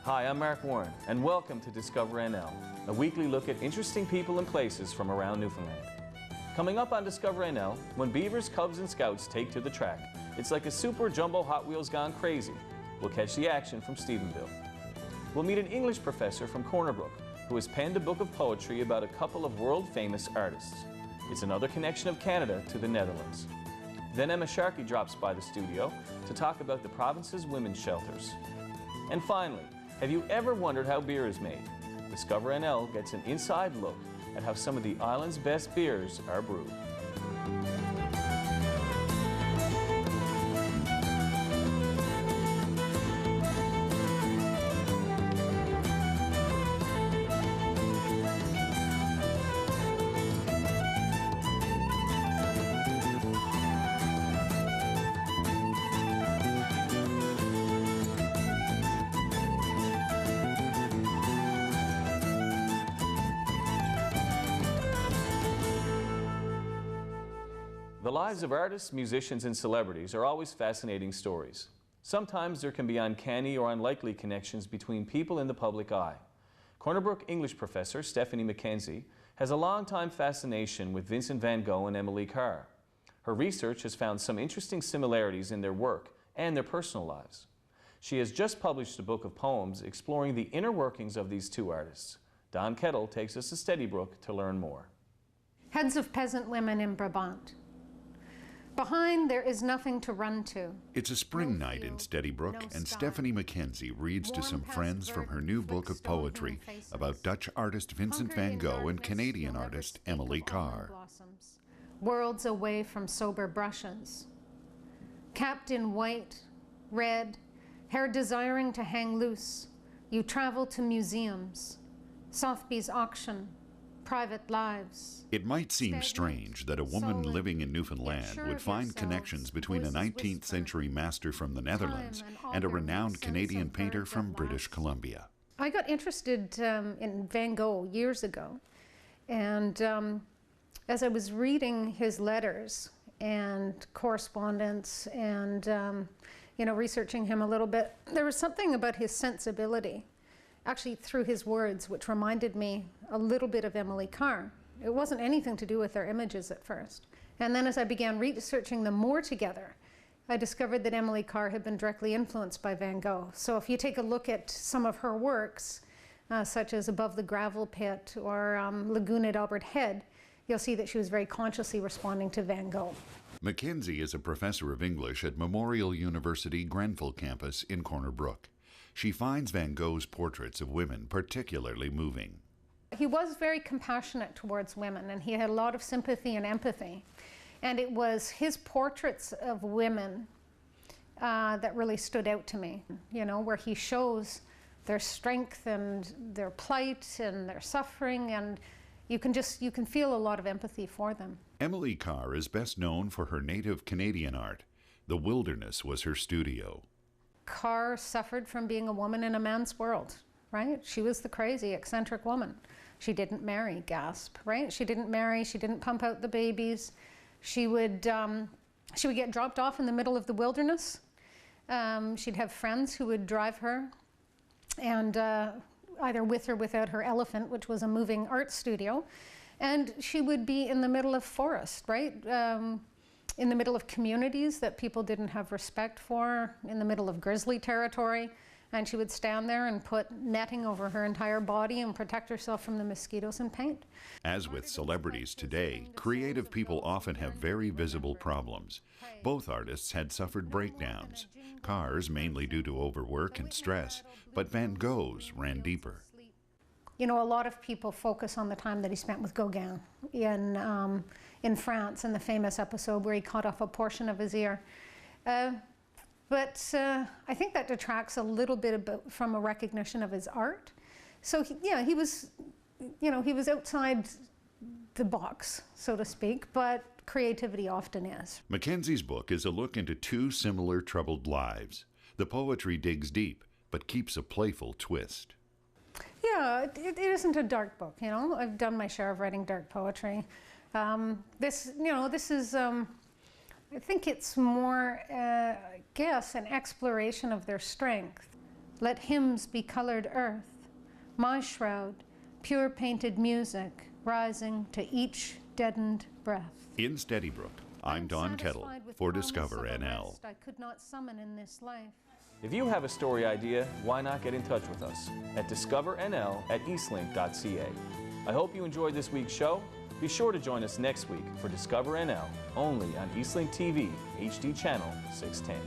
Hi, I'm Mark Warren, and welcome to Discover NL, a weekly look at interesting people and places from around Newfoundland. Coming up on Discover NL, when beavers, cubs, and scouts take to the track, it's like a super jumbo Hot Wheels gone crazy. We'll catch the action from Stephenville. We'll meet an English professor from Corner Brook who has penned a book of poetry about a couple of world-famous artists. It's another connection of Canada to the Netherlands. Then Emma Sharkey drops by the studio to talk about the province's women's shelters. And finally, have you ever wondered how beer is made? Discover NL gets an inside look at how some of the island's best beers are brewed. The lives of artists, musicians, and celebrities are always fascinating stories. Sometimes there can be uncanny or unlikely connections between people in the public eye. Corner Brook English professor Stephanie Mackenzie has a long-time fascination with Vincent van Gogh and Emily Carr. Her research has found some interesting similarities in their work and their personal lives. She has just published a book of poems exploring the inner workings of these two artists. Don Kettle takes us to Steadybrook to learn more. Heads of peasant women in Brabant. Behind, there is nothing to run to. It's a spring night in Steadybrook, and Stephanie Mackenzie reads to some friends from her new book of poetry about Dutch artist Vincent van Gogh and Canadian artist Emily Carr. Worlds away from sober brushes. Capped in white, red, hair desiring to hang loose, you travel to museums, Sotheby's auction, private lives. It might seem strange that a woman living in Newfoundland would find connections between a 19th century master from the Netherlands and a renowned Canadian painter from British Columbia. I got interested in Van Gogh years ago, and as I was reading his letters and correspondence and researching him a little bit, there was something about his sensibility, actually through his words, which reminded me a little bit of Emily Carr. It wasn't anything to do with their images at first. And then as I began researching them more together, I discovered that Emily Carr had been directly influenced by Van Gogh. So if you take a look at some of her works, such as Above the Gravel Pit or Lagoon at Albert Head, you'll see that she was very consciously responding to Van Gogh. Mackenzie is a professor of English at Memorial University Grenfell campus in Corner Brook. She finds Van Gogh's portraits of women particularly moving. He was very compassionate towards women, and he had a lot of sympathy and empathy. And it was his portraits of women that really stood out to me, where he shows their strength and their plight and their suffering, and you can feel a lot of empathy for them. Emily Carr is best known for her native Canadian art. The Wilderness was her studio. Carr suffered from being a woman in a man's world, right? She was the crazy, eccentric woman. She didn't marry, gasp, right? She didn't marry, she didn't pump out the babies. She would get dropped off in the middle of the wilderness. She'd have friends who would drive her, and either with or without her elephant, which was a moving art studio. And she would be in the middle of forest, right? In the middle of communities that people didn't have respect for, in the middle of grizzly territory. And she would stand there and put netting over her entire body and protect herself from the mosquitoes and paint. As with celebrities today, creative people often have very visible problems. Both artists had suffered breakdowns. Carr's mainly due to overwork and stress, but Van Gogh's ran deeper. A lot of people focus on the time that he spent with Gauguin in France, in the famous episode where he cut off a portion of his ear. But I think that detracts a little bit from a recognition of his art. So he was outside the box, so to speak, but creativity often is. Mackenzie's book is a look into two similar troubled lives. The poetry digs deep, but keeps a playful twist. Yeah, it isn't a dark book, I've done my share of writing dark poetry. This is I think it's more, an exploration of their strength. Let hymns be colored earth, my shroud, pure painted music, rising to each deadened breath. In Steadybrook, I'm Don Kettle for Discover NL. I could not summon in this life. If you have a story idea, why not get in touch with us at discovernl@eastlink.ca. I hope you enjoyed this week's show. Be sure to join us next week for Discover NL, only on Eastlink TV, HD channel 610.